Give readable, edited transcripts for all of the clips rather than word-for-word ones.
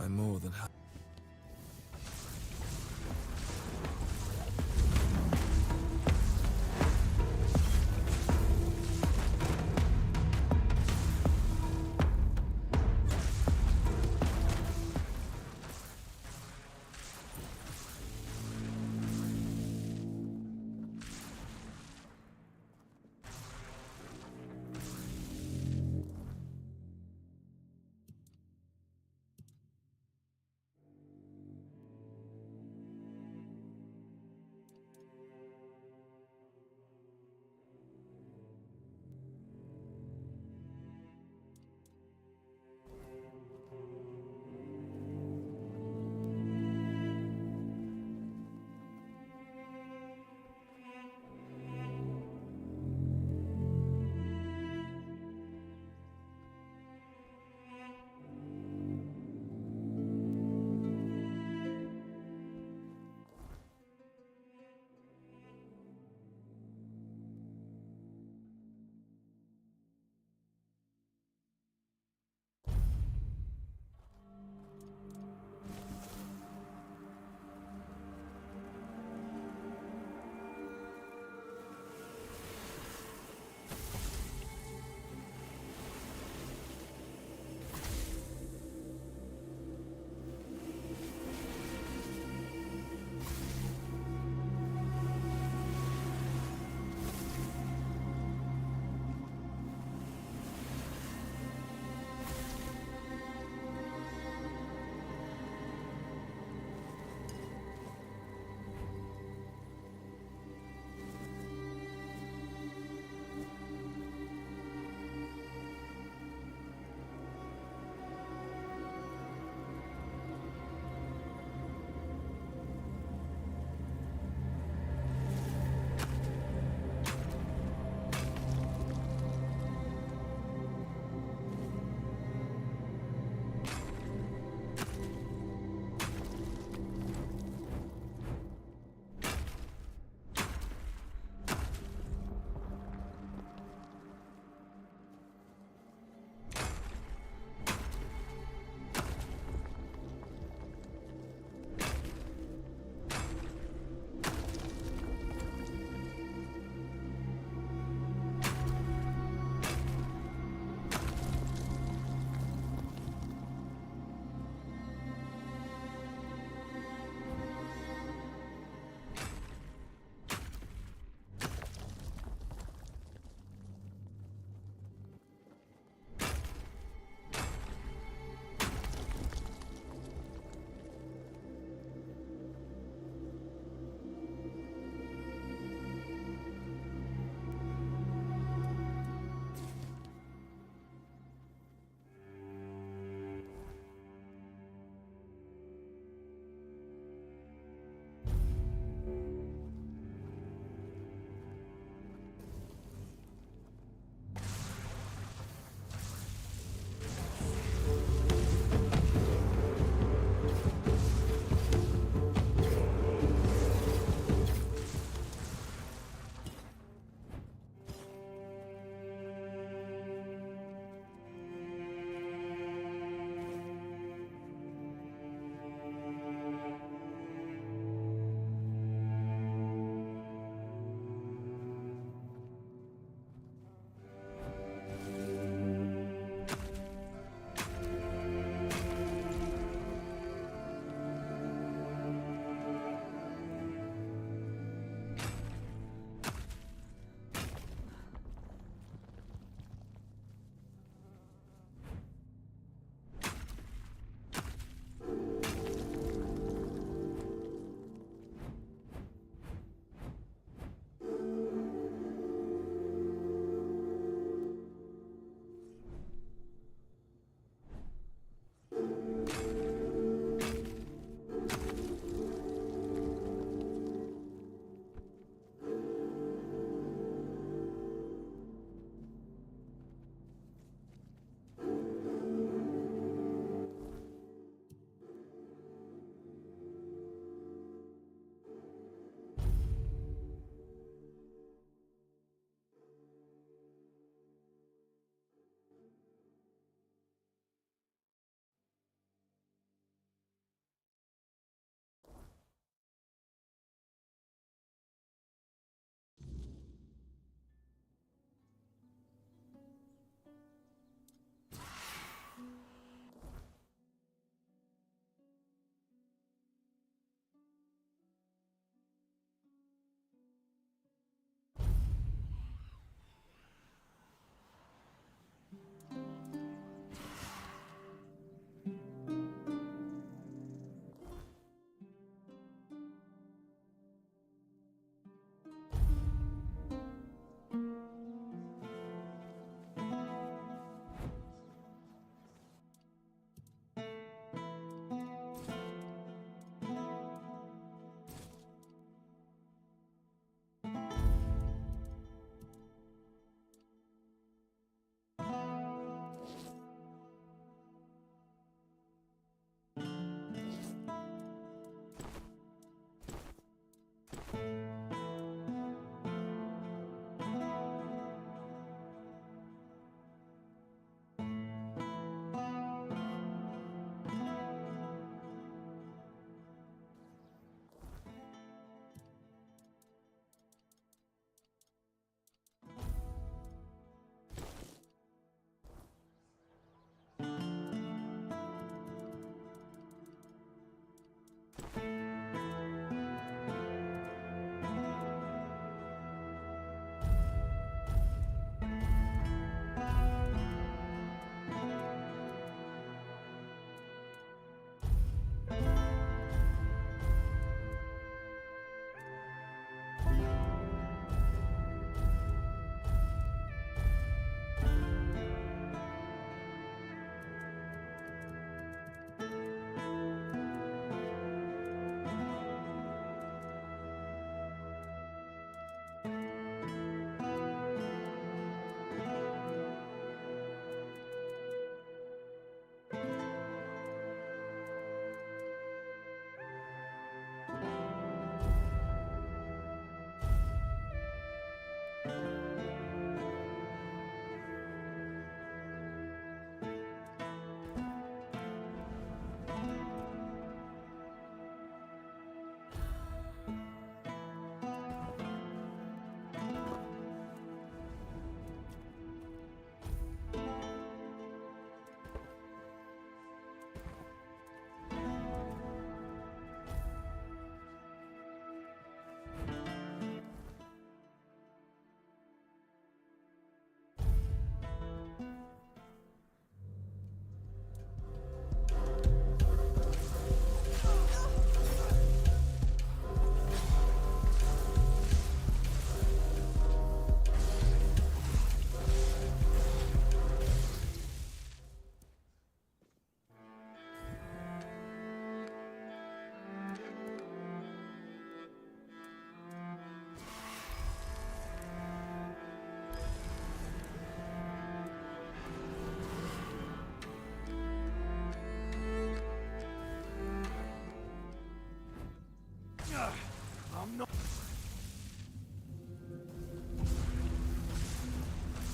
I'm more than happy.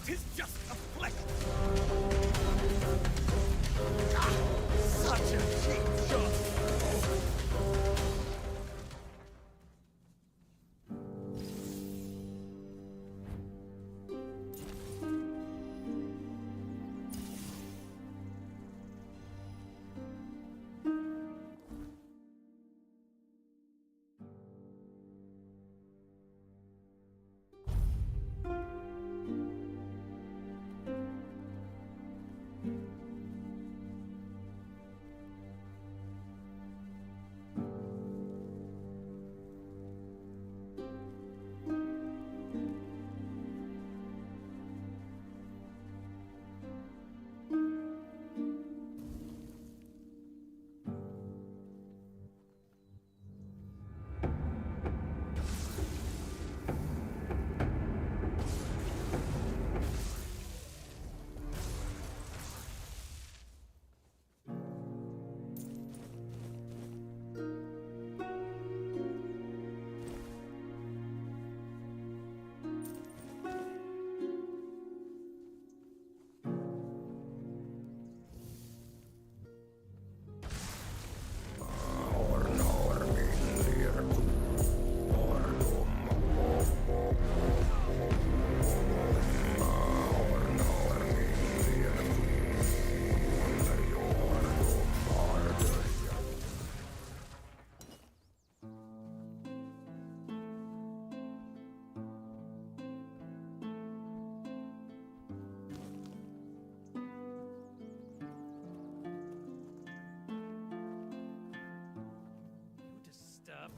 'Tis just a fleck. Ah, such a cheap shot.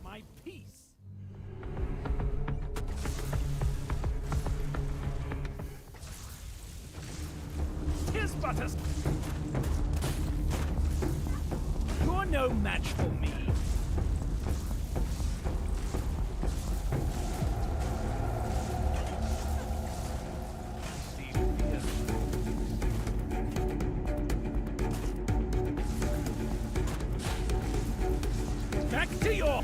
My peace. Tis but a... You're no match for me. Back to your...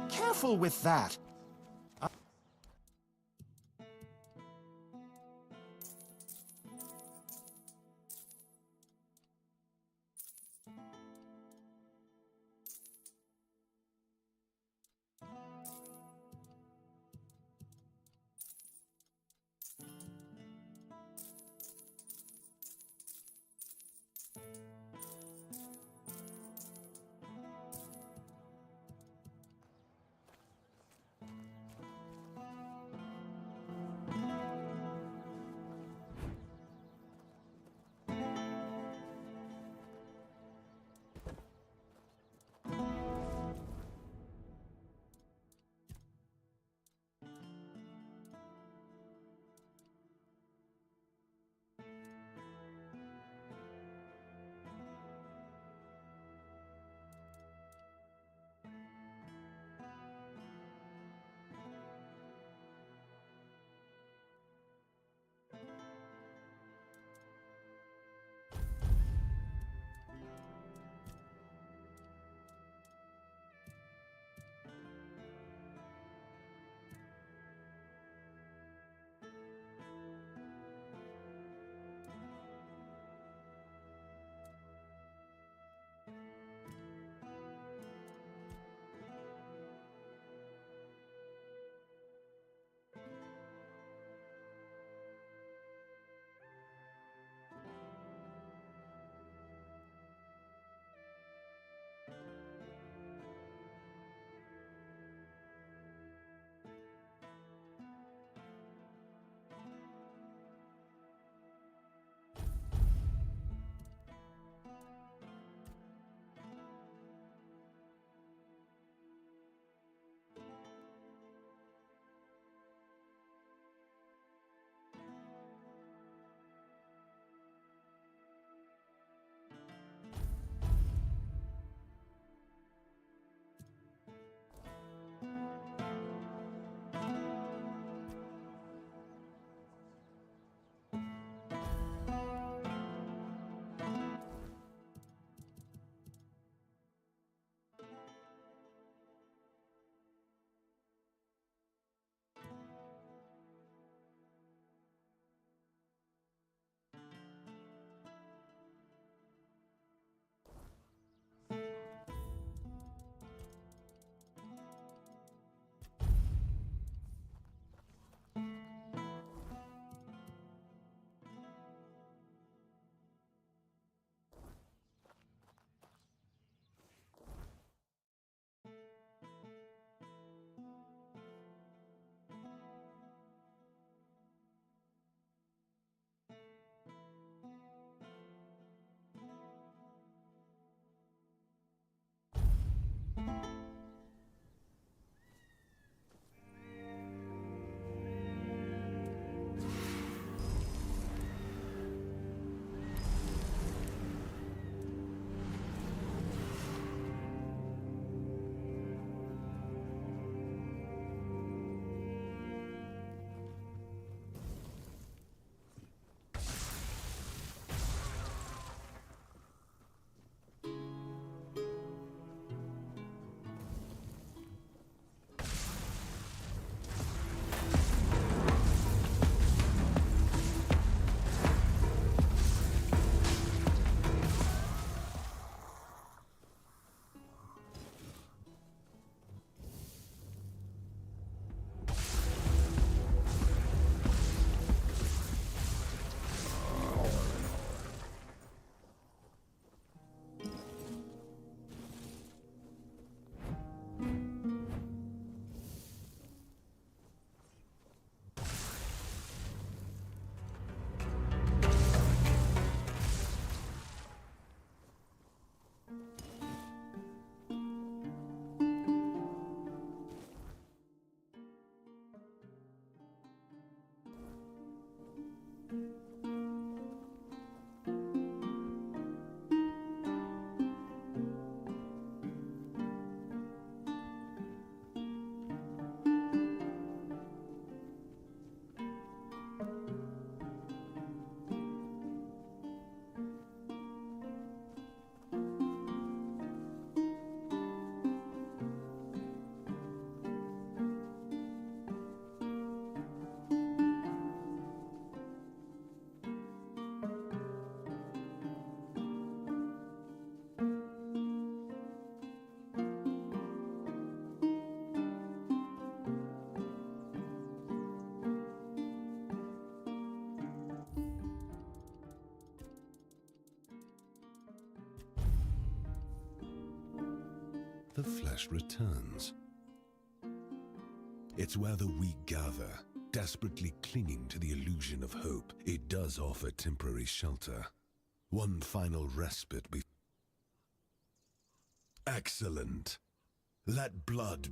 Careful with that. the flesh returns. It's where the weak gather, desperately clinging to the illusion of hope. It does offer temporary shelter. One final respite before... Excellent. Let blood...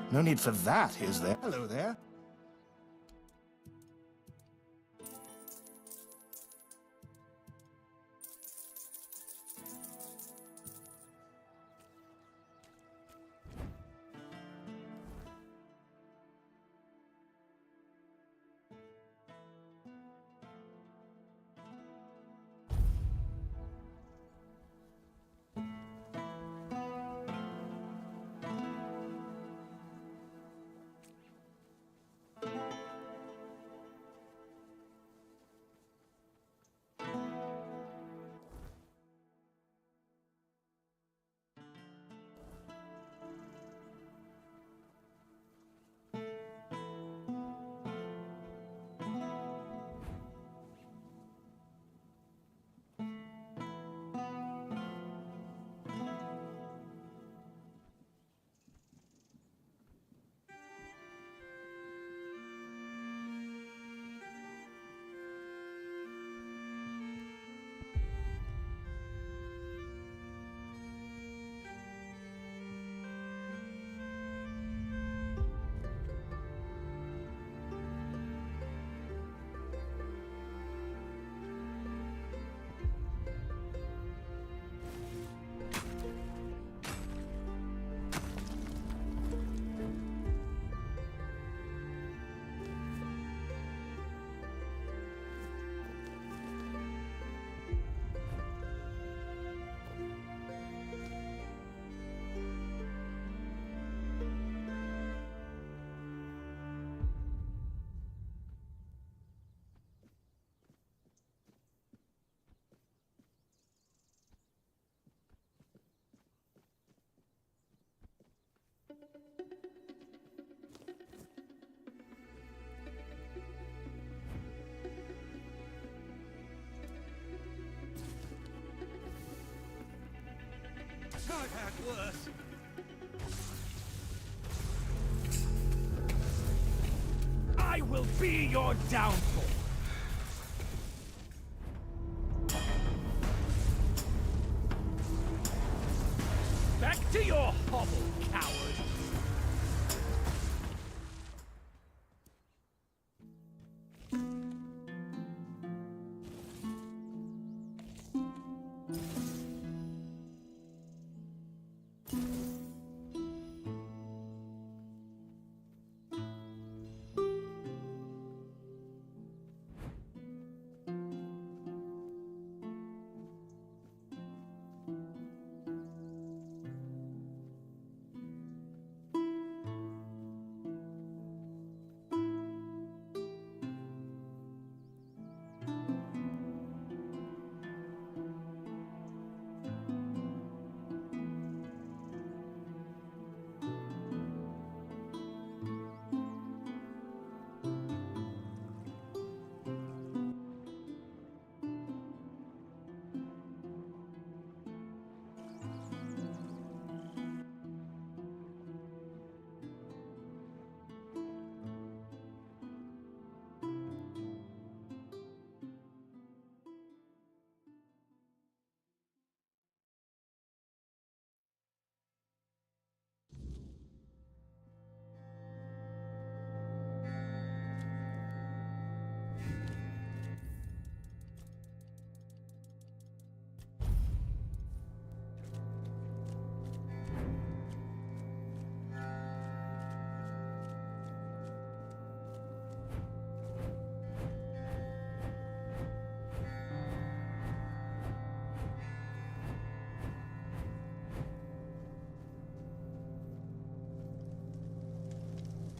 No need for that, is there? Hello there. I've had worse. I will be your downfall. Back to your hovel, coward.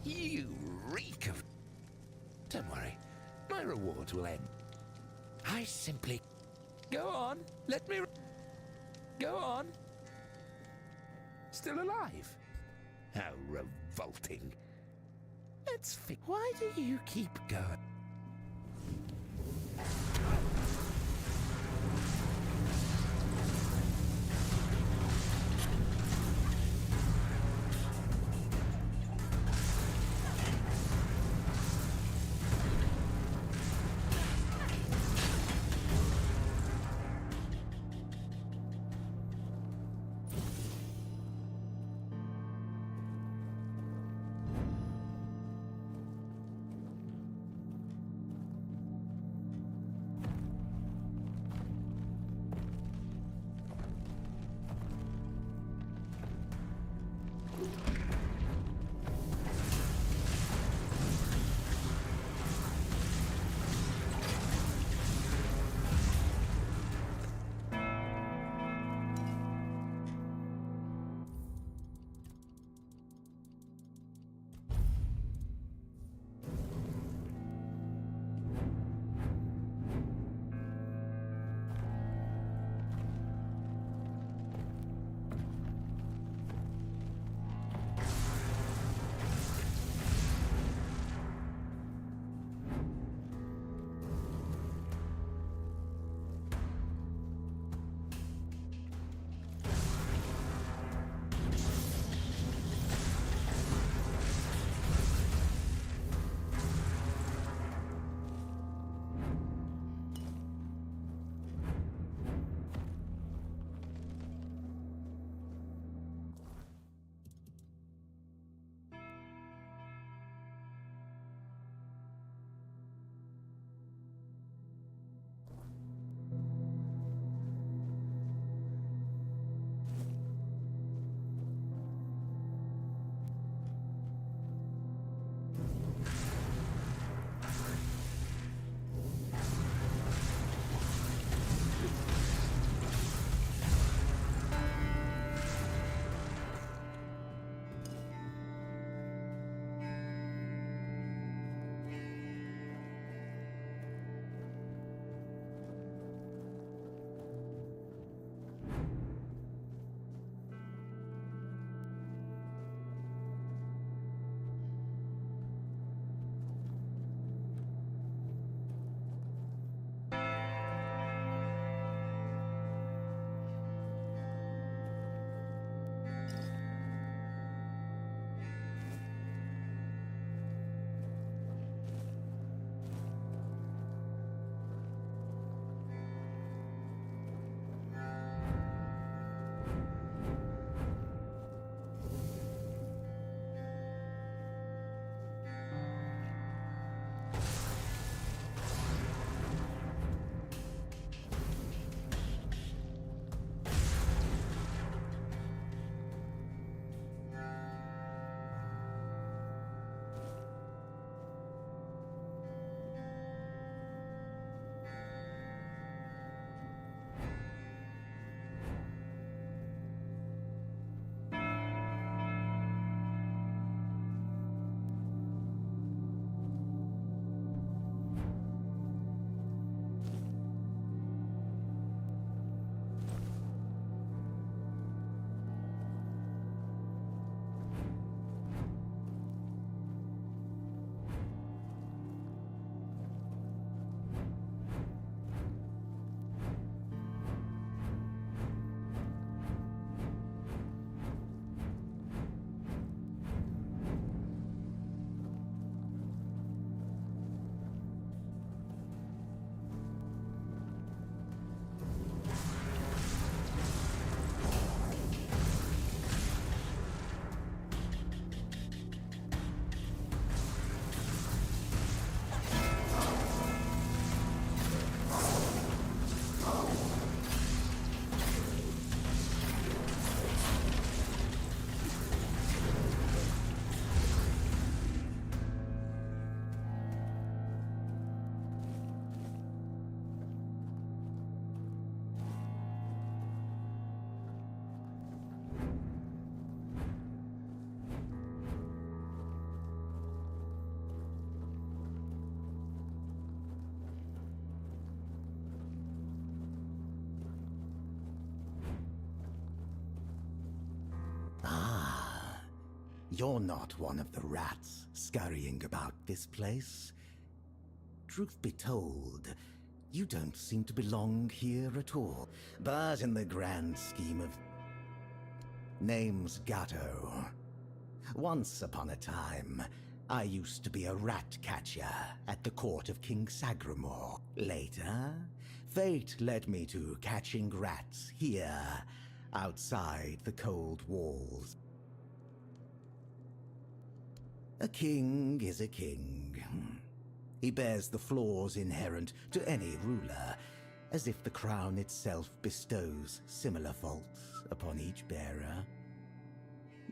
You reek of... Don't worry, my rewards will end. I simply... Go on, let me... Go on. Still alive? How revolting. Let's fix... Why do you keep going? You're not one of the rats scurrying about this place. Truth be told, you don't seem to belong here at all. But in the grand scheme of... Name's Gatto. Once upon a time, I used to be a rat catcher at the court of King Sagramore. Later, fate led me to catching rats here, outside the cold walls. A king is a king. He bears the flaws inherent to any ruler, as if the crown itself bestows similar faults upon each bearer.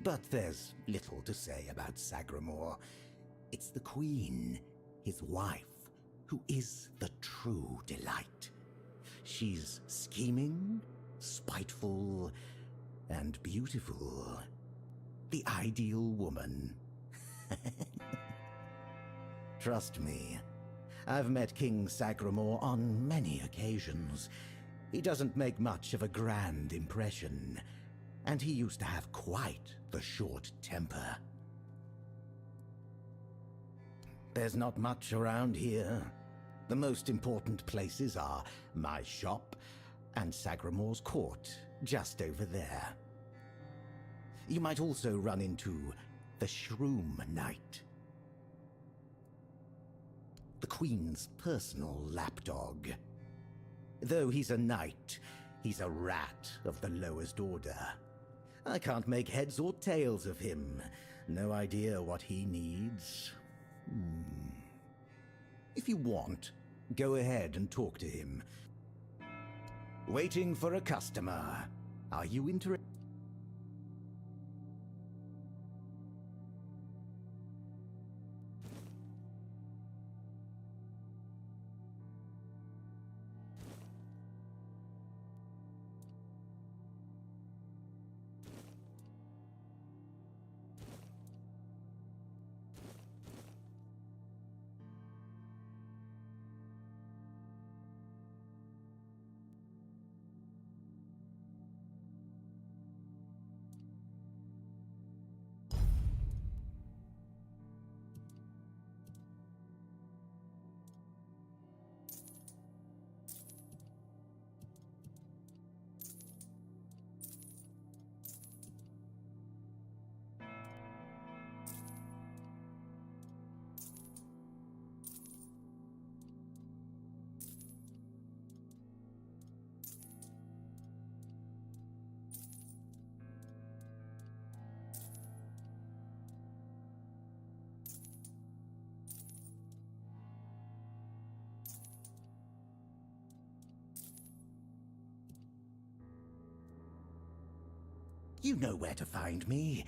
But there's little to say about Sagramore. It's the queen, his wife, who is the true delight. She's scheming, spiteful, and beautiful. The ideal woman. Trust me, I've met King Sagramore on many occasions. He doesn't make much of a grand impression, and he used to have quite the short temper. There's not much around here. The most important places are my shop and Sagramore's court, just over there. You might also run into the Shroom Knight, the Queen's personal lapdog. Though he's a knight, he's a rat of the lowest order. I can't make heads or tails of him. No idea what he needs. If you want, go ahead and talk to him. Waiting for a customer. Are you interested? You know where to find me.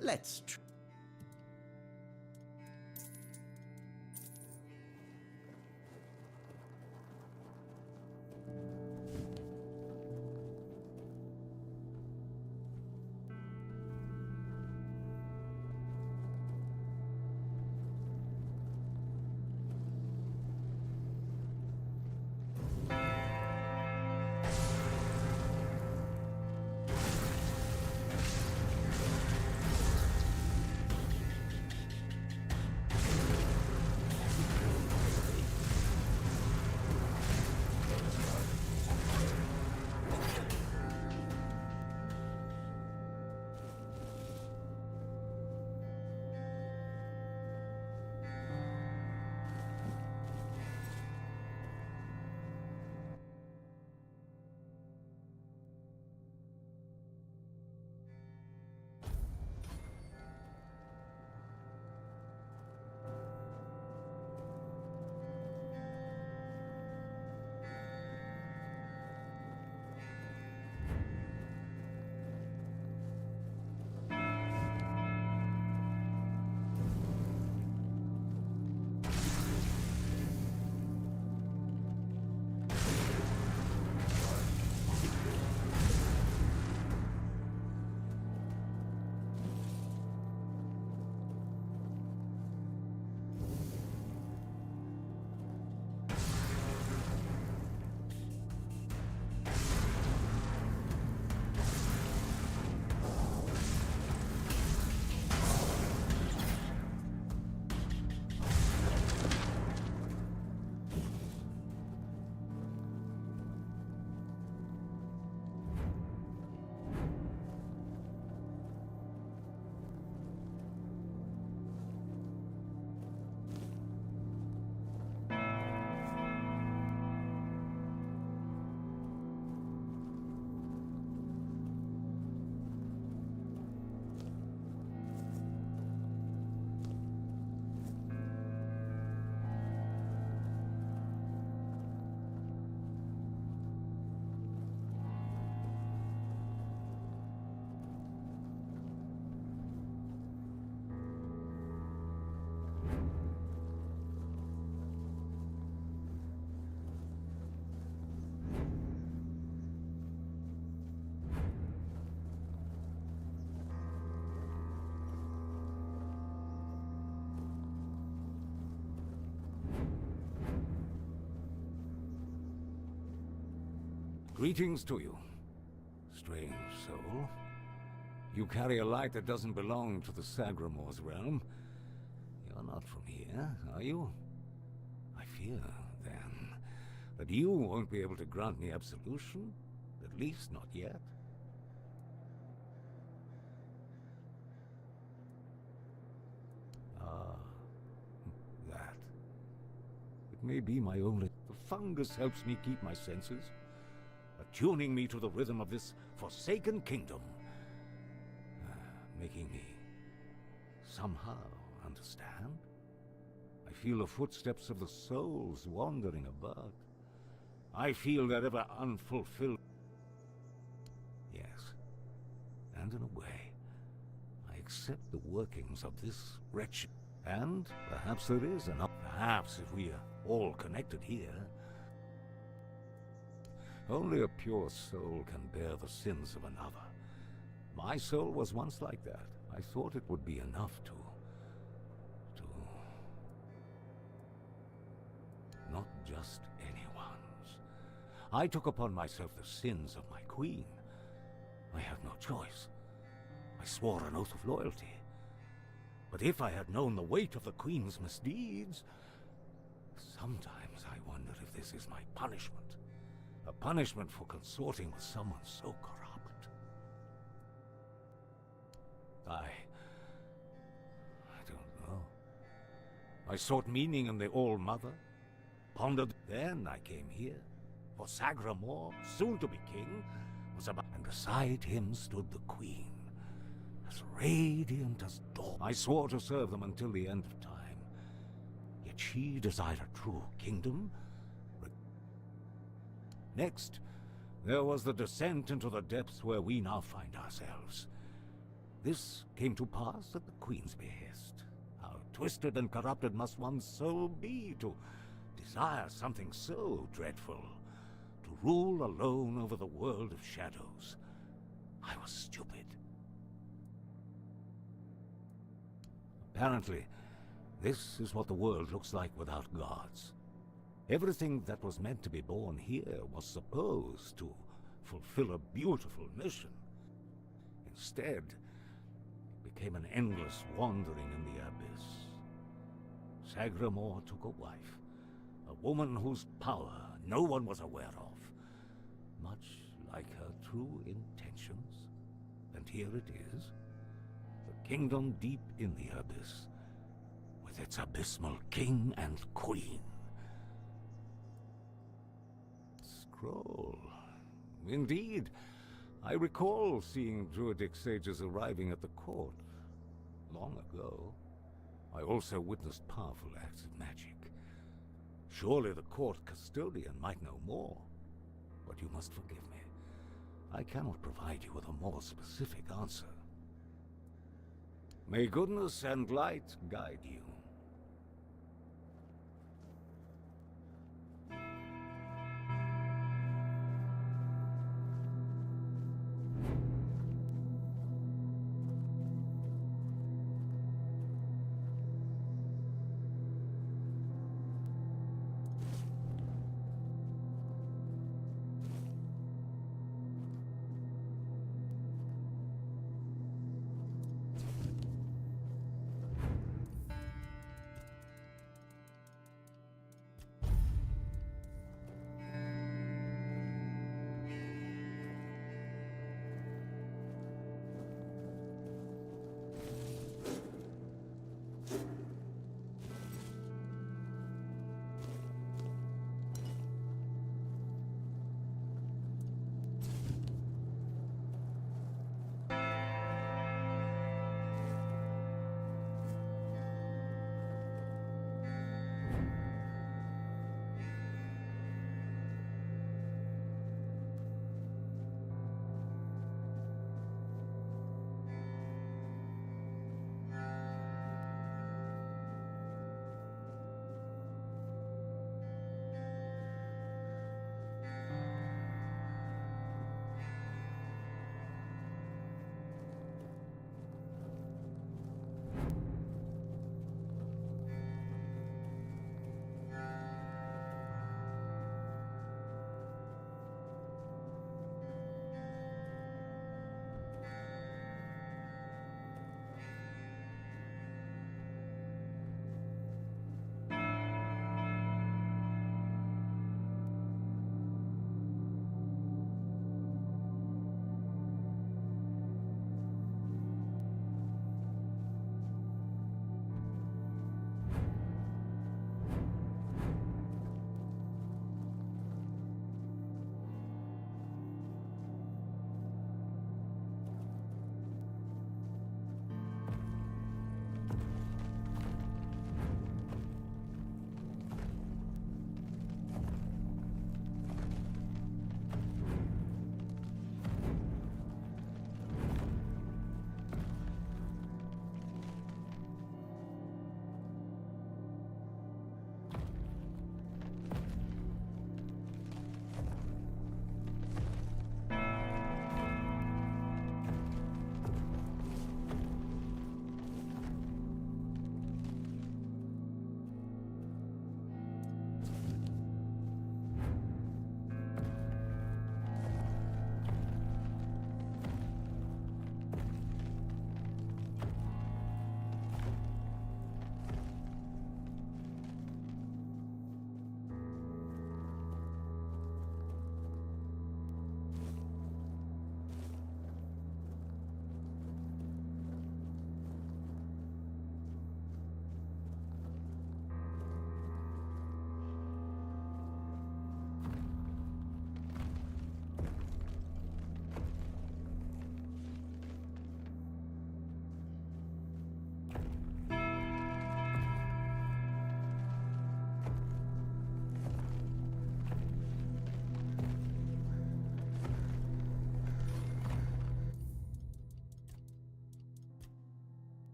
Let's try. Greetings to you, strange soul. You carry a light that doesn't belong to the Sagramor's realm. You're not from here, are you? I fear, then, that you won't be able to grant me absolution, at least not yet. Ah, that. It may be my only... The fungus helps me keep my senses, attuning me to the rhythm of this forsaken kingdom, making me somehow understand. I feel the footsteps of the souls wandering about. I feel their ever unfulfilled... Yes, and in a way, I accept the workings of this wretched... And perhaps there is enough. Perhaps if we are all connected here, only a pure soul can bear the sins of another. My soul was once like that. I thought it would be enough to... Not just anyone's. I took upon myself the sins of my queen. I had no choice. I swore an oath of loyalty. But if I had known the weight of the queen's misdeeds... Sometimes I wonder if this is my punishment. A punishment for consorting with someone so corrupt. I don't know. I sought meaning in the All-Mother, pondered. Then I came here, for Sagramor, soon to be king, was about... And beside him stood the queen, as radiant as dawn. I swore to serve them until the end of time. Yet she desired a true kingdom. Next, there was the descent into the depths where we now find ourselves. This came to pass at the Queen's behest. How twisted and corrupted must one's soul be to desire something so dreadful, to rule alone over the world of shadows. I was stupid. Apparently, this is what the world looks like without gods. Everything that was meant to be born here was supposed to fulfill a beautiful mission. Instead, it became an endless wandering in the abyss. Sagramor took a wife, a woman whose power no one was aware of, much like her true intentions. And here it is, the kingdom deep in the abyss, with its abysmal king and queen. Scroll. Indeed, I recall seeing druidic sages arriving at the court long ago. I also witnessed powerful acts of magic. Surely the court custodian might know more, but you must forgive me. I cannot provide you with a more specific answer. May goodness and light guide you.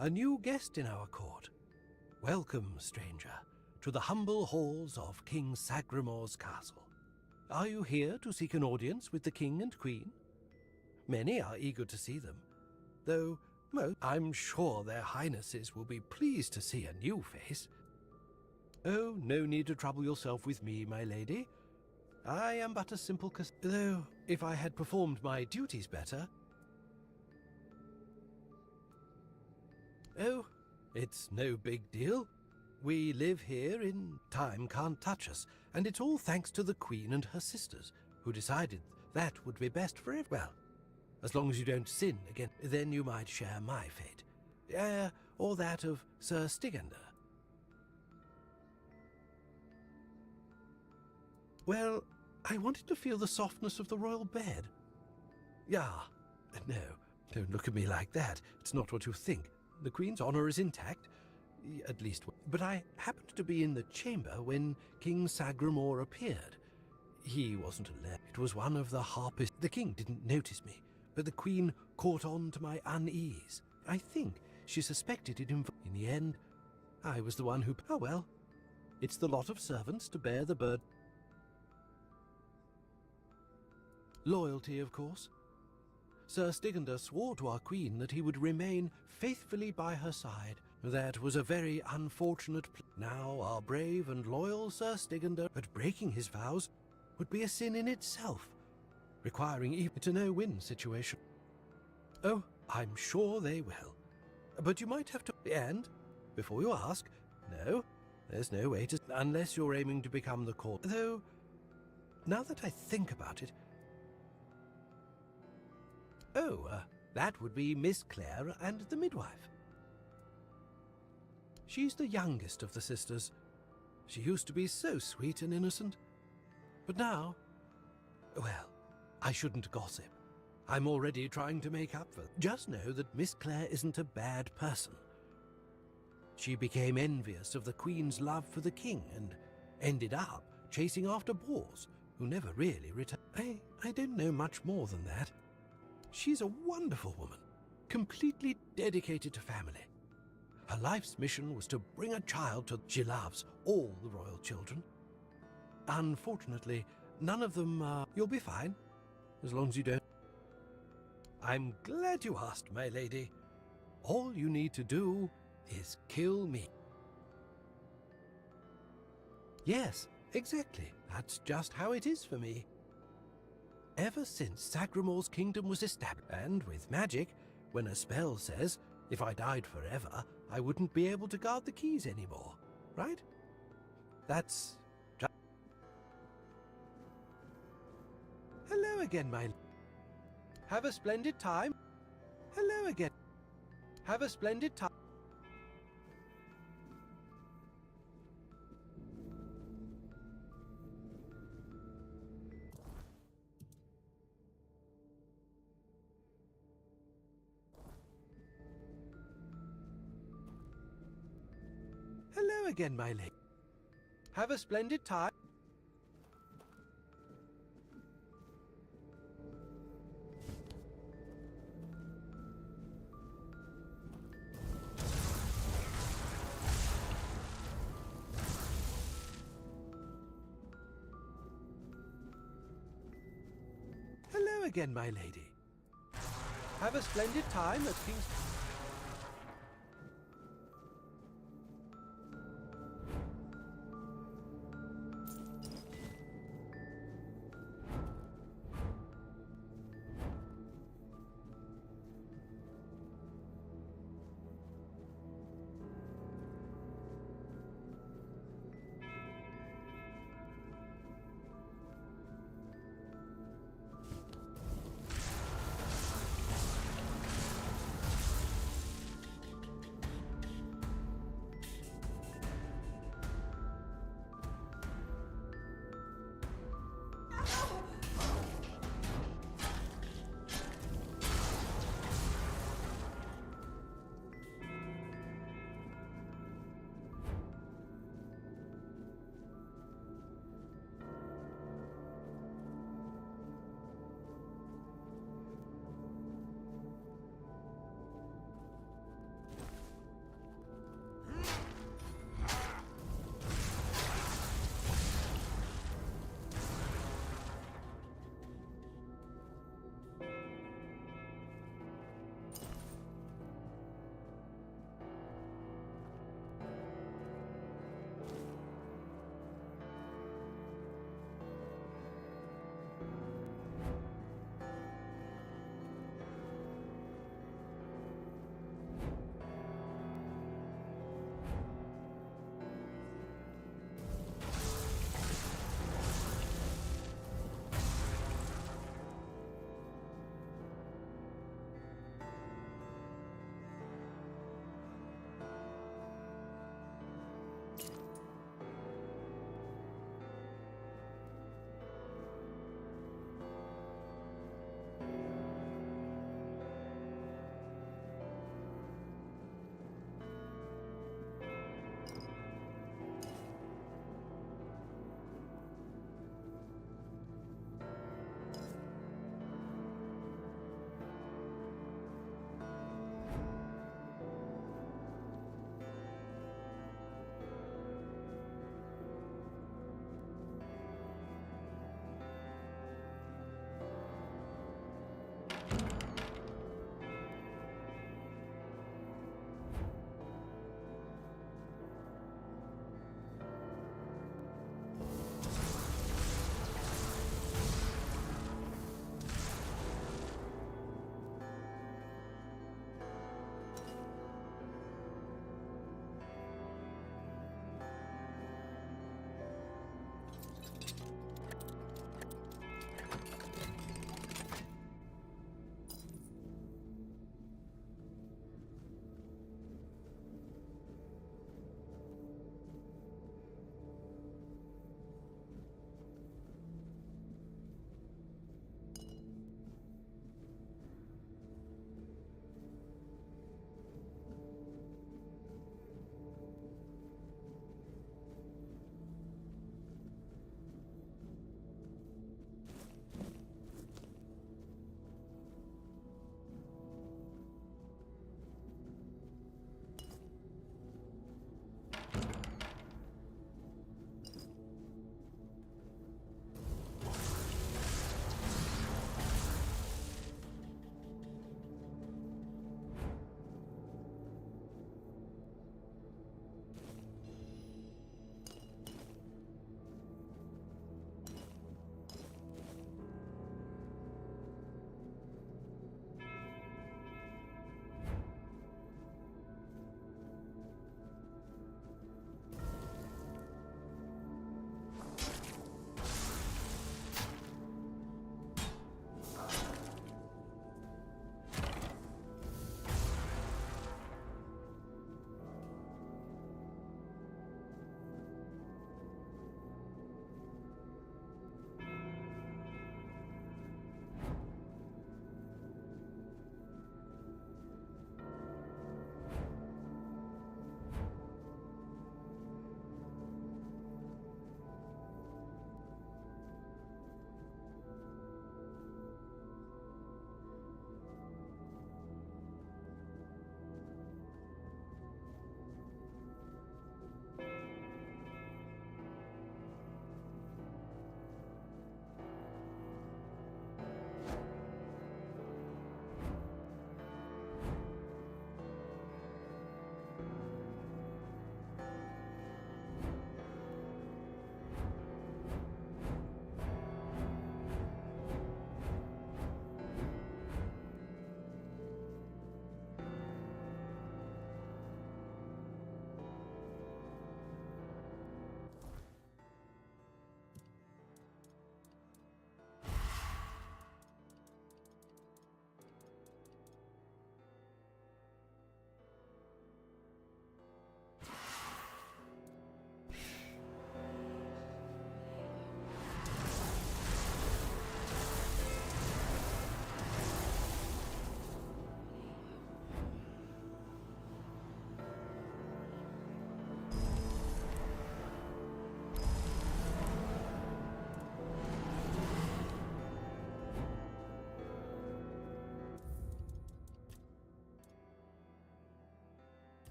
a new guest in our court. Welcome, stranger, to the humble halls of King Sagramor's castle. Are you here to seek an audience with the king and queen? Many are eager to see them, though I'm sure their highnesses will be pleased to see a new face. Oh, no need to trouble yourself with me, my lady. I am but a simple though if I had performed my duties better... Oh, it's no big deal. We live here in time can't touch us, and it's all thanks to the Queen and her sisters, who decided that would be best for everyone. Well, as long as you don't sin again, then you might share my fate. Or that of Sir Stigender. Well, I wanted to feel the softness of the royal bed. No, don't look at me like that. It's not what you think. The Queen's honor is intact, at least. But I happened to be in the chamber when King Sagramor appeared. He wasn't alone. It was one of the harpists. The king didn't notice me, but the Queen caught on to my unease. I think she suspected it in the end. I was the one who... Oh well, it's the lot of servants to bear the burden. Loyalty, of course. Sir Stigender swore to our Queen that he would remain faithfully by her side. That was a very unfortunate now our brave and loyal Sir Stigender, but breaking his vows would be a sin in itself, requiring even a no-win situation. Oh, I'm sure they will. But you might have to... And, before you ask, no, there's no way to... Unless you're aiming to become the court. Though, now that I think about it... Oh, that would be Miss Claire and the midwife. She's the youngest of the sisters. She used to be so sweet and innocent. But now... Well, I shouldn't gossip. I'm already trying to make up for it. Just know that Miss Claire isn't a bad person. She became envious of the Queen's love for the king and ended up chasing after boars who never really returned. I don't know much more than that. She's a wonderful woman, completely dedicated to family. Her life's mission was to bring a child to... She loves all the royal children. Unfortunately, none of them You'll be fine, as long as you don't... I'm glad you asked, my lady. All you need to do is kill me. Yes, exactly. That's just how it is for me. Ever since Sagramor's kingdom was established, and with magic, when a spell says, if I died forever, I wouldn't be able to guard the keys anymore, right? That's just... Hello again, my... Have a splendid time. Hello again. Have a splendid time. Hello again, my lady. Have a splendid time. Hello again, my lady. Have a splendid time at King's...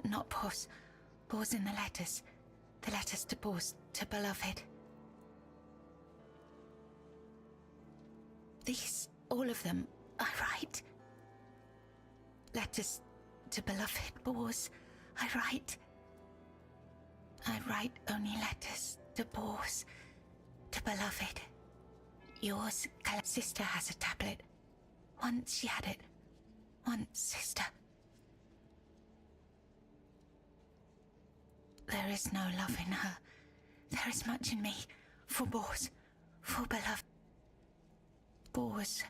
not Bors. Bors in the letters. The letters to Bors, to beloved. These, all of them, I write. Letters to beloved Bors, I write. I write only letters to Bors, to beloved. Yours, sister has a tablet. Once she had it. Once, sister. There is no love in her. There is much in me. For Bors. For beloved. Bors.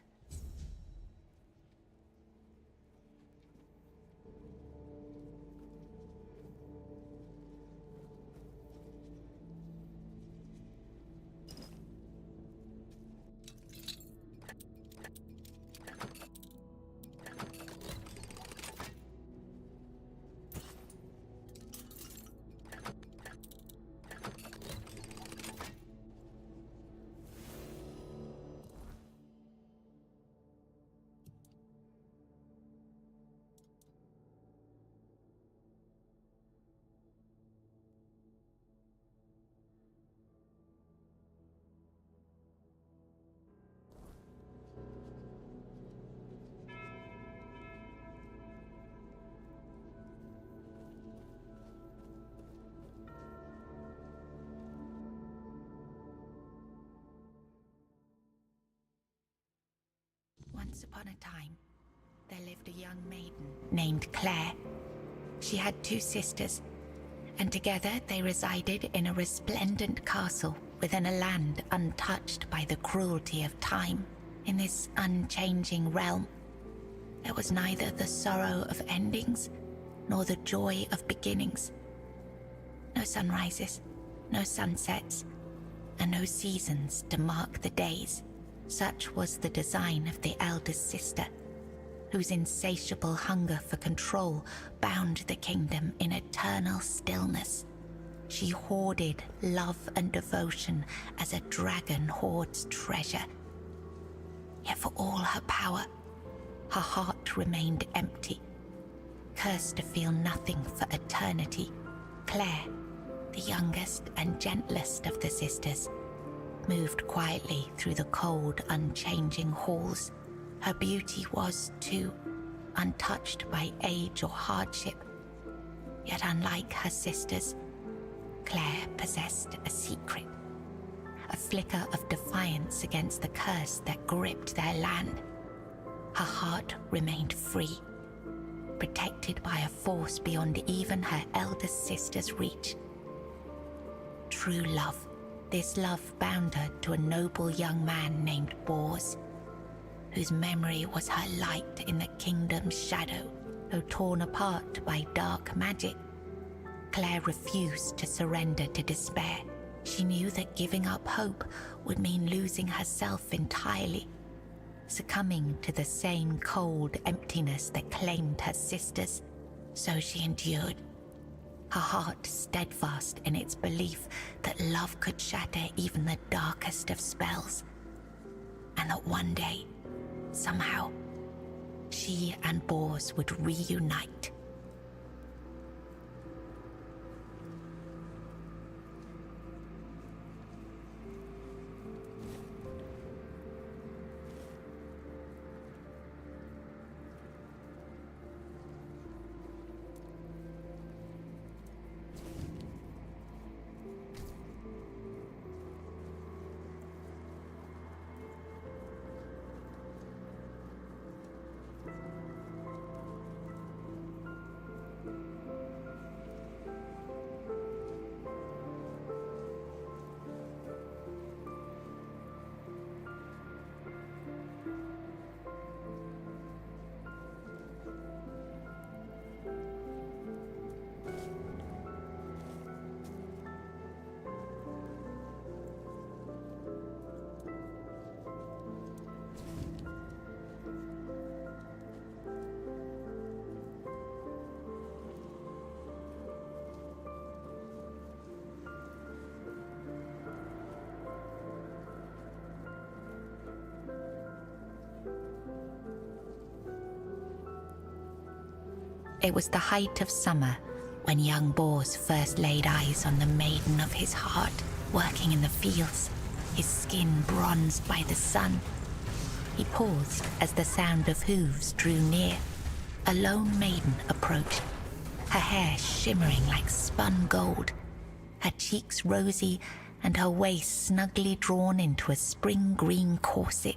Once upon a time, there lived a young maiden named Claire. She had 2 sisters, and together they resided in a resplendent castle within a land untouched by the cruelty of time. In this unchanging realm, there was neither the sorrow of endings nor the joy of beginnings. No sunrises, no sunsets, and no seasons to mark the days. Such was the design of the eldest sister, whose insatiable hunger for control bound the kingdom in eternal stillness. She hoarded love and devotion as a dragon hoards treasure. Yet for all her power, her heart remained empty, cursed to feel nothing for eternity. Claire, the youngest and gentlest of the sisters, moved quietly through the cold, unchanging halls. Her beauty was, too, untouched by age or hardship. Yet unlike her sisters, Claire possessed a secret, a flicker of defiance against the curse that gripped their land. Her heart remained free, protected by a force beyond even her eldest sister's reach. True love. This love bound her to a noble young man named Bors, whose memory was her light in the kingdom's shadow, though torn apart by dark magic. Claire refused to surrender to despair. She knew that giving up hope would mean losing herself entirely, succumbing to the same cold emptiness that claimed her sisters. So she endured, her heart steadfast in its belief that love could shatter even the darkest of spells, and that one day, somehow, she and Bors would reunite. It was the height of summer, When young Bors first laid eyes on the maiden of his heart, working in the fields, his skin bronzed by the sun, he paused as the sound of hooves drew near. A lone maiden approached, her hair shimmering like spun gold, her cheeks rosy and her waist snugly drawn into a spring green corset.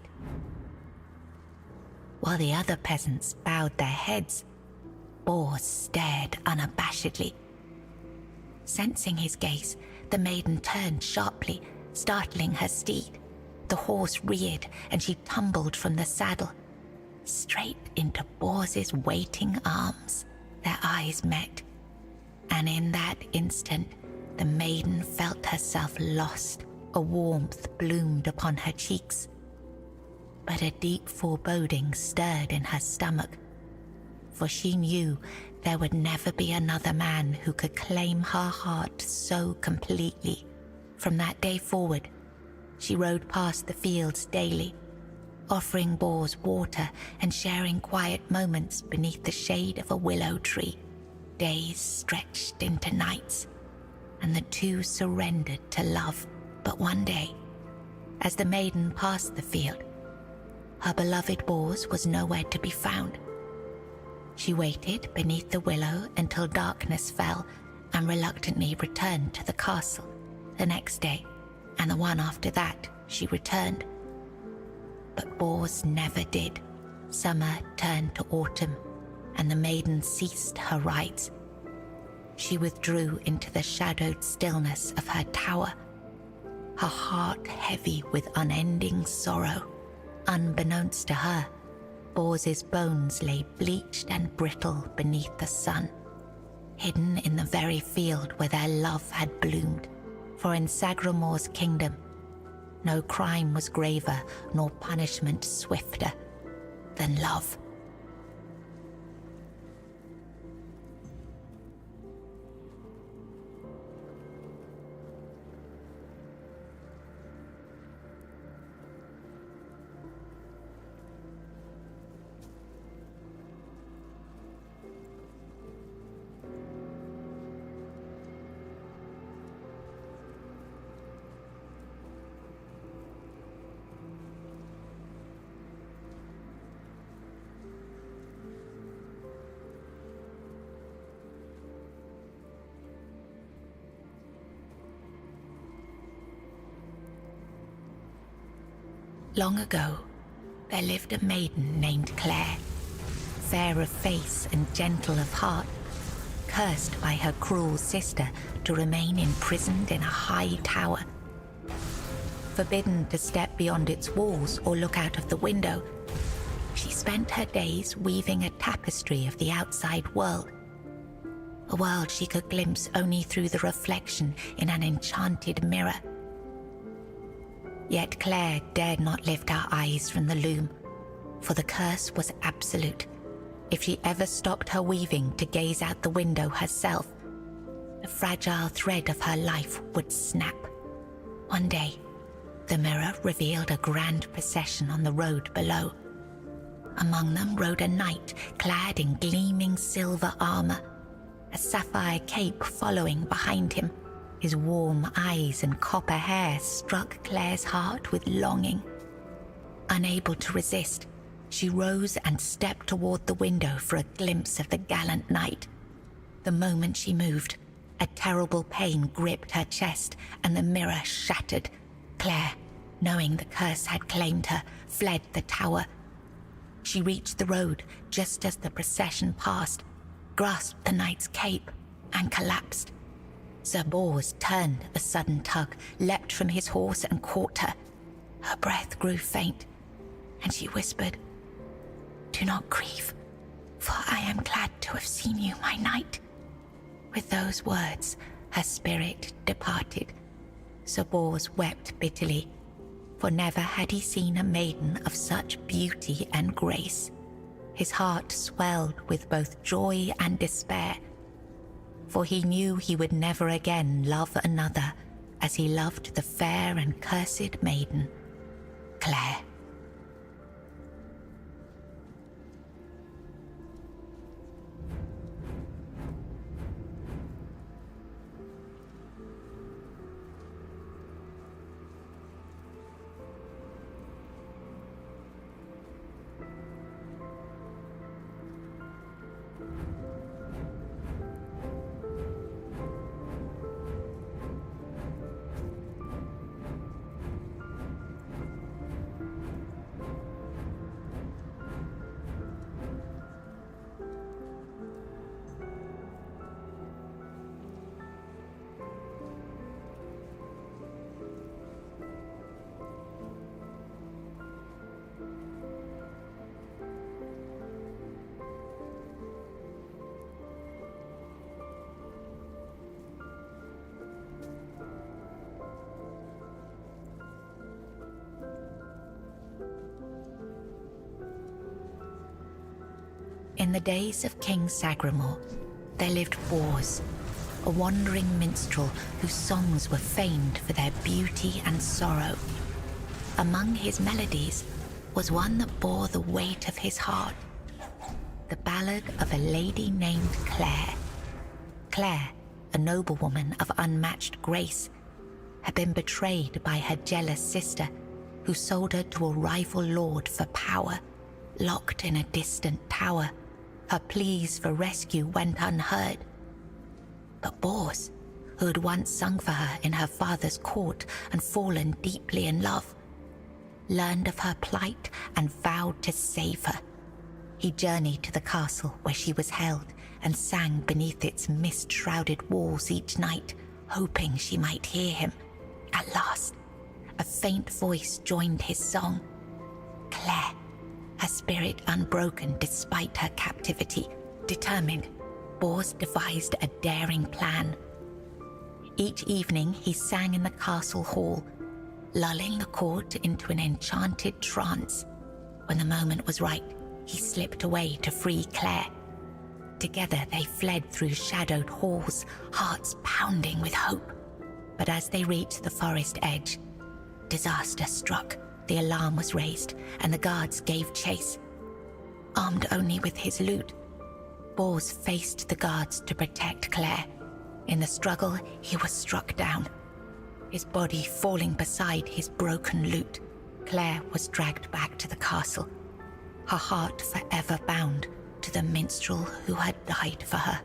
While the other peasants bowed their heads, Bors stared unabashedly. Sensing his gaze, the maiden turned sharply, startling her steed. The horse reared and she tumbled from the saddle, straight into Bors's waiting arms. Their eyes met, and in that instant, the maiden felt herself lost. A warmth bloomed upon her cheeks, but a deep foreboding stirred in her stomach, for she knew there would never be another man who could claim her heart so completely. From that day forward, she rode past the fields daily, offering Bors water and sharing quiet moments beneath the shade of a willow tree. Days stretched into nights, and the two surrendered to love. But one day, as the maiden passed the field, her beloved Bors was nowhere to be found. She waited beneath the willow until darkness fell and reluctantly returned to the castle. The next day, and the one after that, she returned. But Bors never did. Summer turned to autumn, and the maiden ceased her rides. She withdrew into the shadowed stillness of her tower, her heart heavy with unending sorrow. Unbeknownst to her, Bors's bones lay bleached and brittle beneath the sun, hidden in the very field where their love had bloomed. For in Sagramor's kingdom, no crime was graver nor punishment swifter than love. Long ago, there lived a maiden named Claire, fair of face and gentle of heart, cursed by her cruel sister to remain imprisoned in a high tower. Forbidden to step beyond its walls or look out of the window, she spent her days weaving a tapestry of the outside world, a world she could glimpse only through the reflection in an enchanted mirror. Yet Claire dared not lift her eyes from the loom, for the curse was absolute. If she ever stopped her weaving to gaze out the window herself, the fragile thread of her life would snap. One day, the mirror revealed a grand procession on the road below. Among them rode a knight clad in gleaming silver armor, a sapphire cape following behind him. His warm eyes and copper hair struck Claire's heart with longing. Unable to resist, she rose and stepped toward the window for a glimpse of the gallant knight. The moment she moved, a terrible pain gripped her chest and the mirror shattered. Claire, knowing the curse had claimed her, fled the tower. She reached the road just as the procession passed, grasped the knight's cape, and collapsed. Sir Bors turned a sudden tug, leapt from his horse and caught her. Her breath grew faint, and she whispered, "Do not grieve, for I am glad to have seen you, my knight." With those words, her spirit departed. Sir Bors wept bitterly, for never had he seen a maiden of such beauty and grace. His heart swelled with both joy and despair, for he knew he would never again love another as he loved the fair and cursed maiden, Claire. In the days of King Sagramore, there lived Bors, a wandering minstrel whose songs were famed for their beauty and sorrow. Among his melodies was one that bore the weight of his heart, the ballad of a lady named Claire. Claire, a noblewoman of unmatched grace, had been betrayed by her jealous sister, who sold her to a rival lord for power. Locked in a distant tower, her pleas for rescue went unheard. But Bors, who had once sung for her in her father's court and fallen deeply in love, learned of her plight and vowed to save her. He journeyed to the castle where she was held and sang beneath its mist-shrouded walls each night, hoping she might hear him. At last, a faint voice joined his song. Claire, her spirit unbroken despite her captivity, determined, Bors devised a daring plan. Each evening he sang in the castle hall, lulling the court into an enchanted trance. When the moment was right, he slipped away to free Claire. Together they fled through shadowed halls, hearts pounding with hope. But as they reached the forest edge, disaster struck. The alarm was raised, and the guards gave chase. Armed only with his lute, Bors faced the guards to protect Claire. In the struggle, he was struck down, his body falling beside his broken lute. Claire was dragged back to the castle, her heart forever bound to the minstrel who had died for her.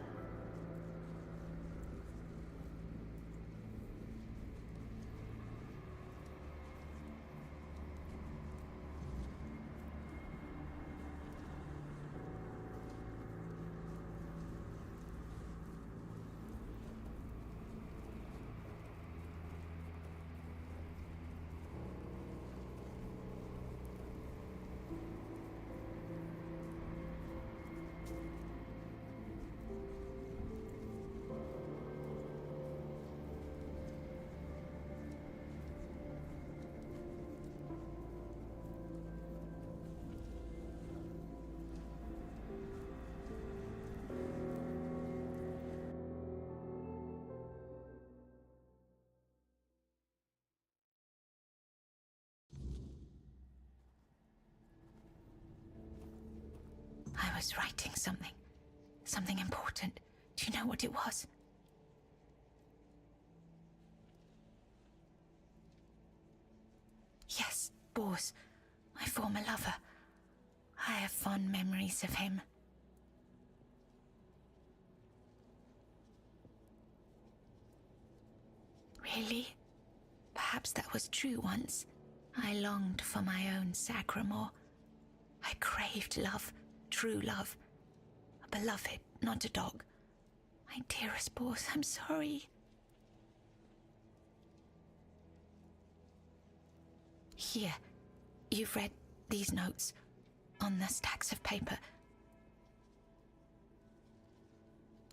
I was writing something important. Do you know what it was? Yes, Bors, my former lover. I have fond memories of him. Really? Perhaps that was true once. I longed for my own Sagramore. I craved love, true love. A beloved, not a dog. My dearest Bors, I'm sorry. Here, you've read these notes on the stacks of paper.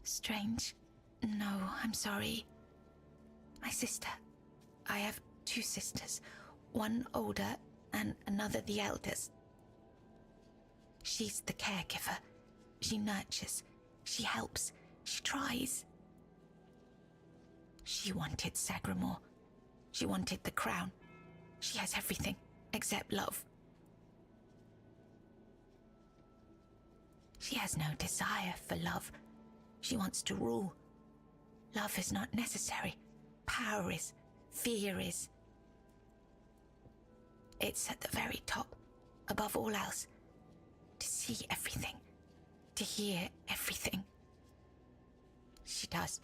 Strange. No, I'm sorry. My sister. I have two sisters, one older and another the eldest. She's the caregiver. She nurtures. She helps. She tries. She wanted Sagramore. She wanted the crown. She has everything except love. She has no desire for love. She wants to rule. Love is not necessary. Power is. Fear is. It's at the very top, above all else. To see everything. To hear everything. She does.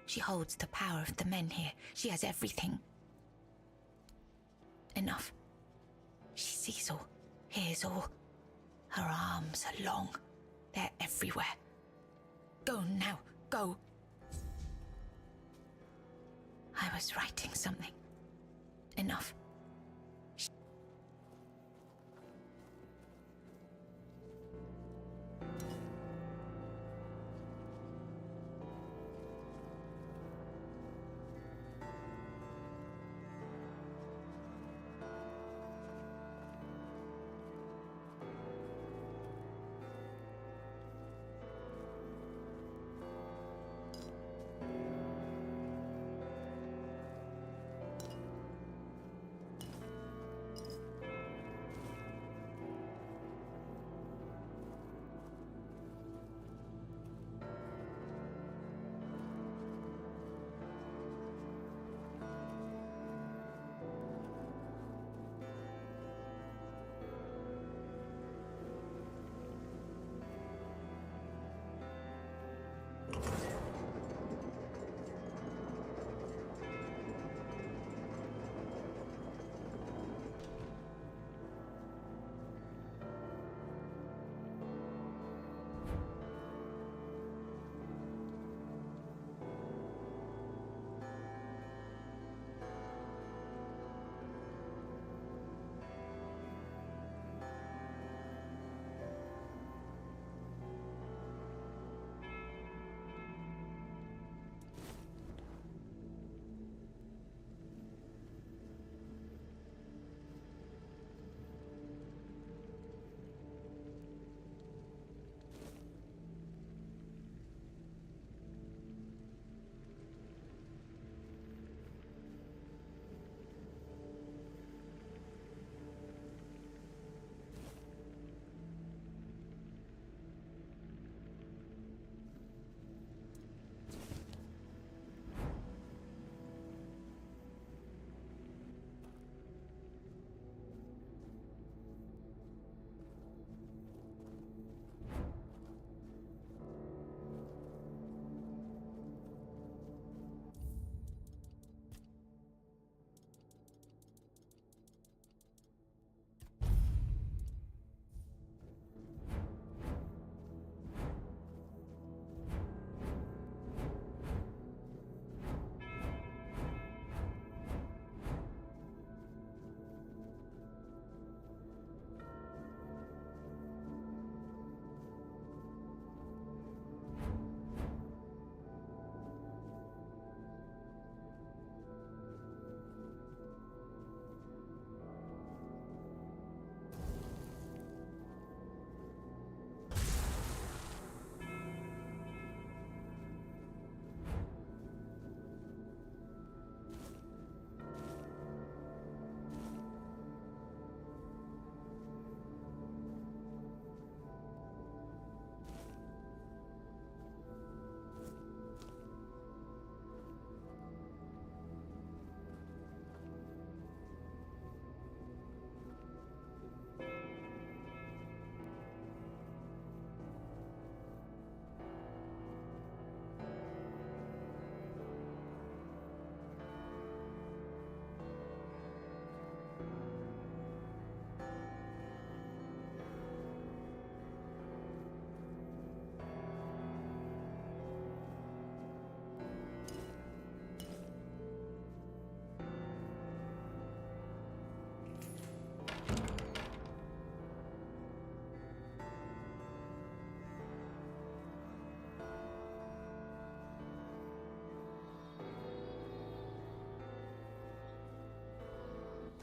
She holds the power of the men here. She has everything. Enough. She sees all, hears all. Her arms are long. They're everywhere. Go now, go. I was writing something. Enough.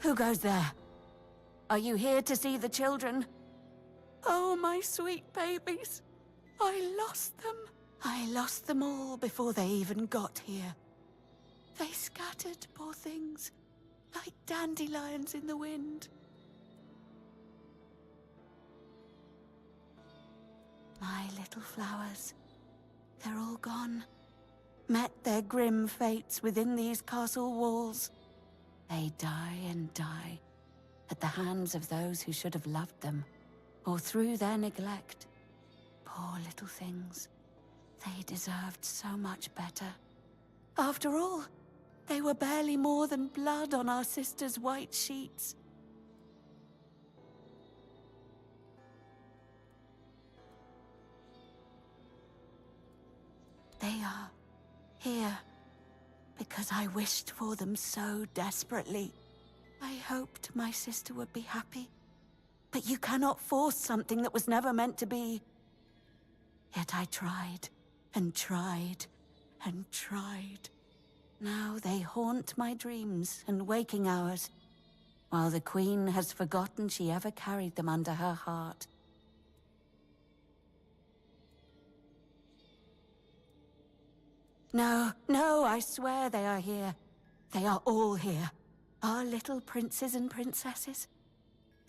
Who goes there? Are you here to see the children? Oh, my sweet babies. I lost them. I lost them all before they even got here. They scattered, poor things, like dandelions in the wind. My little flowers, they're all gone. Met their grim fates within these castle walls. They die and die at the hands of those who should have loved them, or through their neglect. Poor little things. They deserved so much better. After all, they were barely more than blood on our sister's white sheets. They are here because I wished for them so desperately. I hoped my sister would be happy. But you cannot force something that was never meant to be. Yet I tried, and tried, and tried. Now they haunt my dreams and waking hours, while the Queen has forgotten she ever carried them under her heart. No, no, I swear they are here. They are all here. Our little princes and princesses.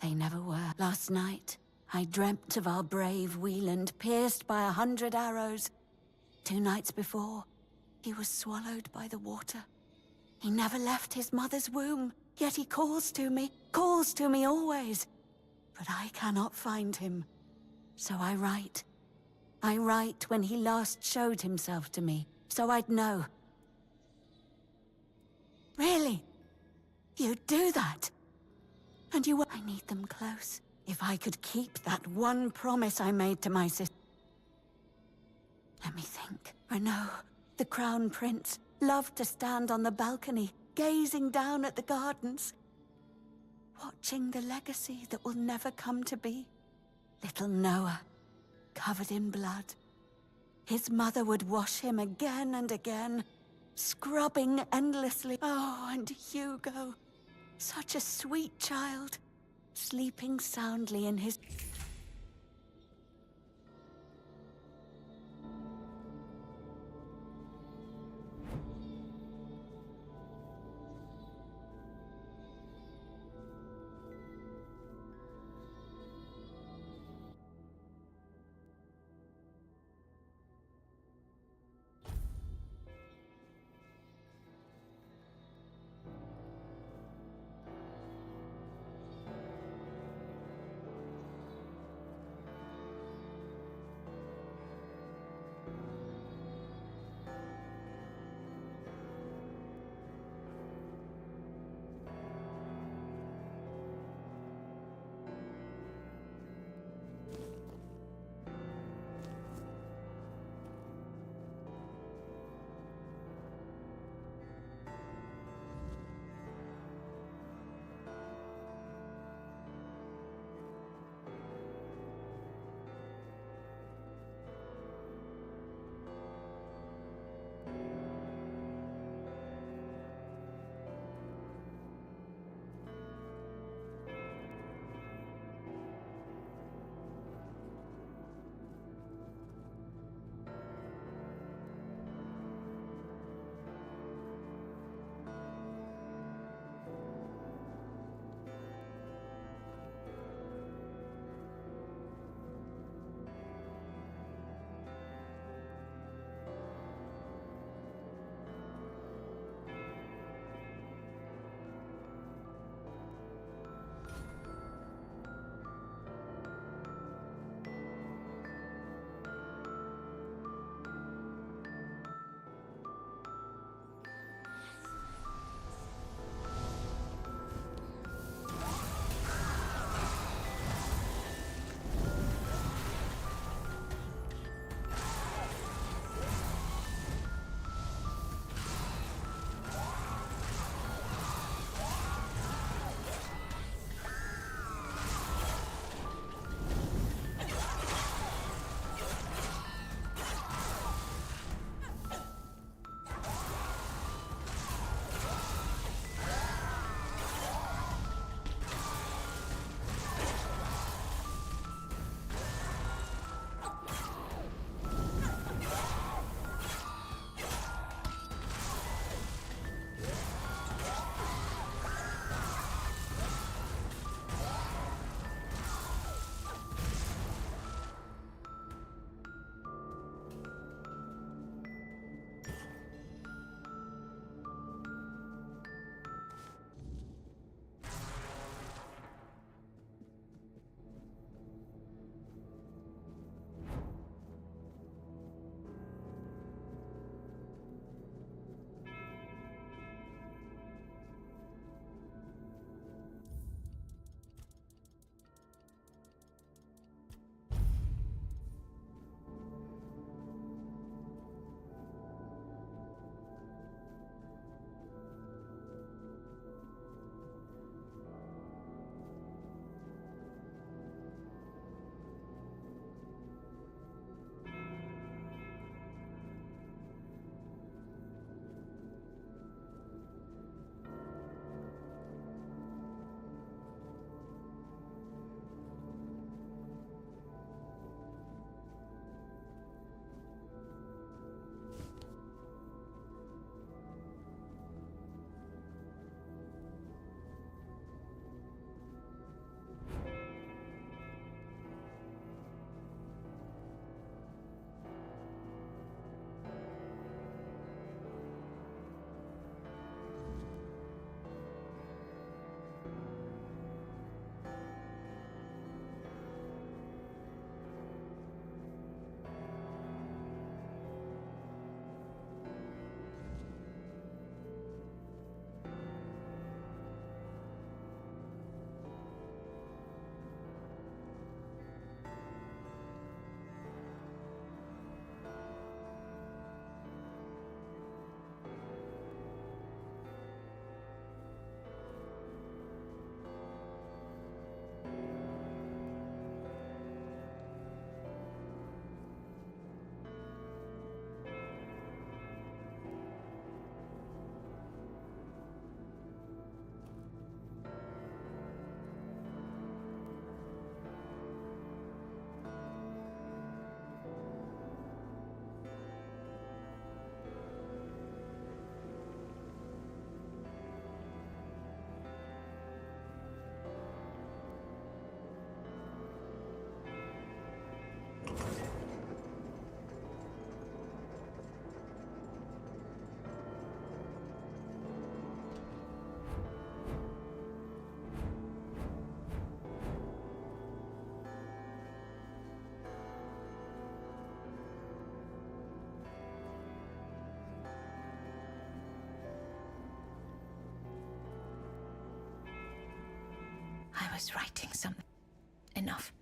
They never were. Last night, I dreamt of our brave Wieland pierced by 100 arrows. 2 nights before, he was swallowed by the water. He never left his mother's womb, yet he calls to me always. But I cannot find him. So I write. I write when he last showed himself to me, so I'd know. Really? You'd do that? And you were— I need them close. If I could keep that one promise I made to my sister. Let me think. Renaud, the Crown Prince, loved to stand on the balcony, gazing down at the gardens, watching the legacy that will never come to be. Little Noah, covered in blood. His mother would wash him again and again, scrubbing endlessly. Oh, and Hugo, such a sweet child, sleeping soundly in his— was writing something. Enough.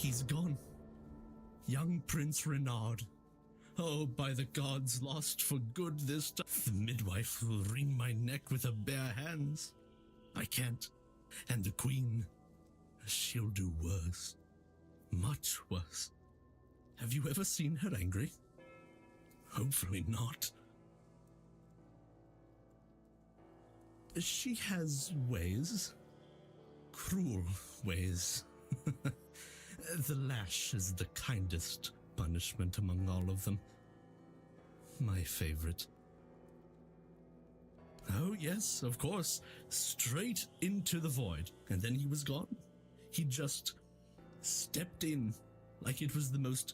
He's gone. Young Prince Renard. Oh, by the gods, lost for good this time. The midwife will wring my neck with her bare hands. I can't. And the queen, she'll do worse. Much worse. Have you ever seen her angry? Hopefully not. She has ways. Cruel ways. The lash is the kindest punishment among all of them. My favorite. Oh, yes, of course. Straight into the void. And then he was gone. He just stepped in like it was the most...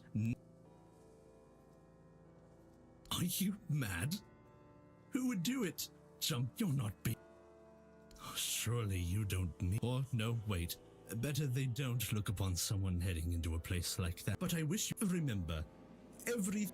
Are you mad? Who would do it? Jump, you're not be... Oh, surely you don't mean... Or, no, wait. Better they don't look upon someone heading into a place like that. But I wish you remember, every...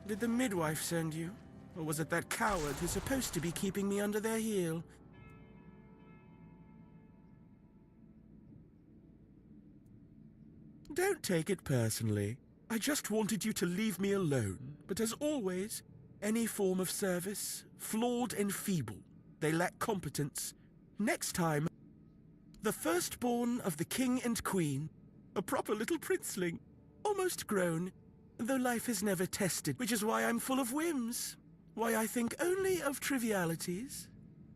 Did the midwife send you? Or was it that coward who's supposed to be keeping me under their heel? Don't take it personally. I just wanted you to leave me alone. But as always, any form of service, flawed and feeble. They lack competence. Next time, the firstborn of the king and queen, a proper little princeling, almost grown, though life is never tested, which is why I'm full of whims. Why I think only of trivialities.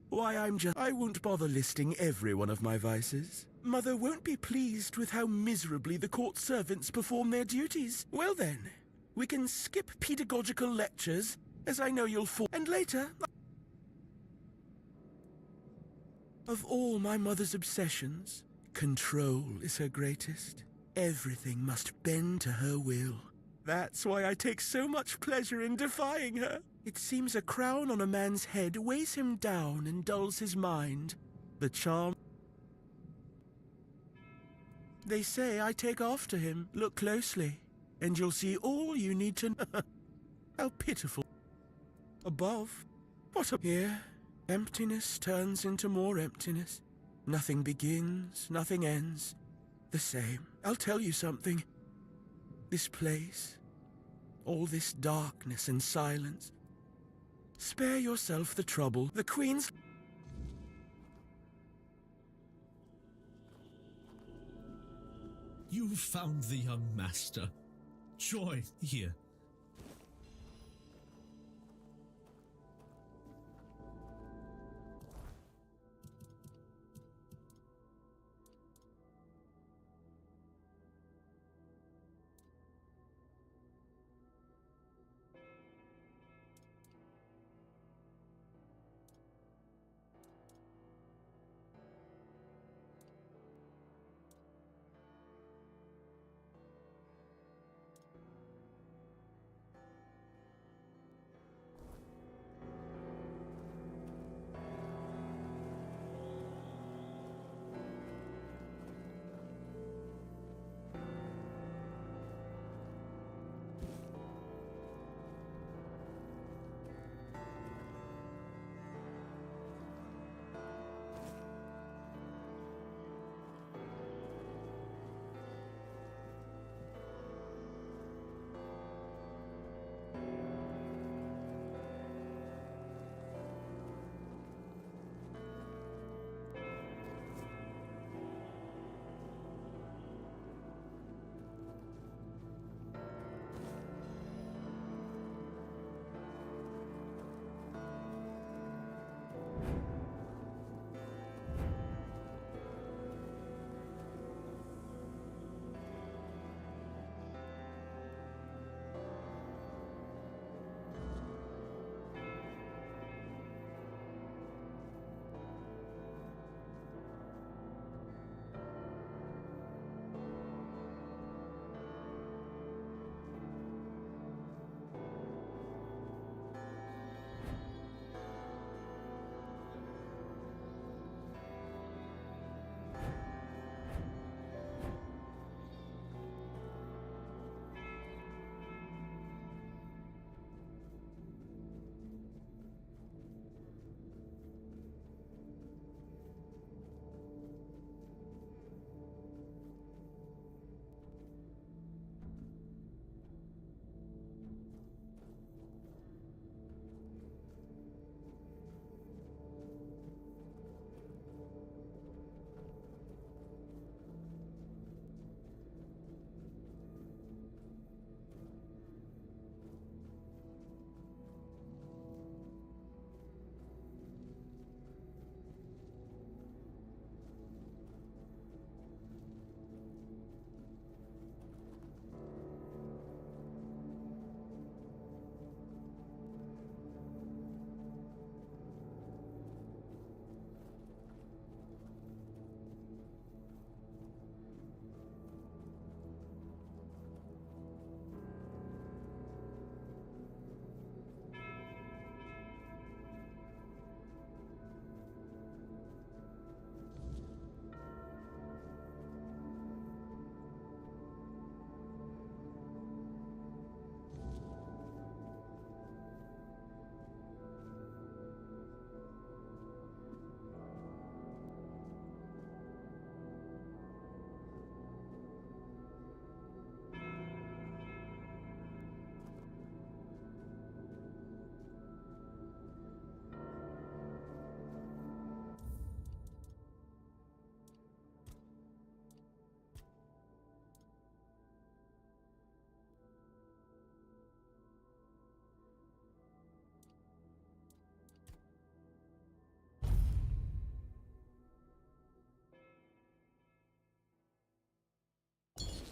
Why I won't bother listing every one of my vices. Mother won't be pleased with how miserably the court servants perform their duties. Well then, we can skip pedagogical lectures, as I know you'll fall. And later... Of all my mother's obsessions, control is her greatest. Everything must bend to her will. That's why I take so much pleasure in defying her. It seems a crown on a man's head weighs him down and dulls his mind. The charm... They say I take after him. Look closely, and you'll see all you need to know. How pitiful. Above, what a... Here, emptiness turns into more emptiness. Nothing begins, nothing ends. The same. I'll tell you something. This place, all this darkness and silence. Spare yourself the trouble. The Queen's... You found the young master. Joy, here.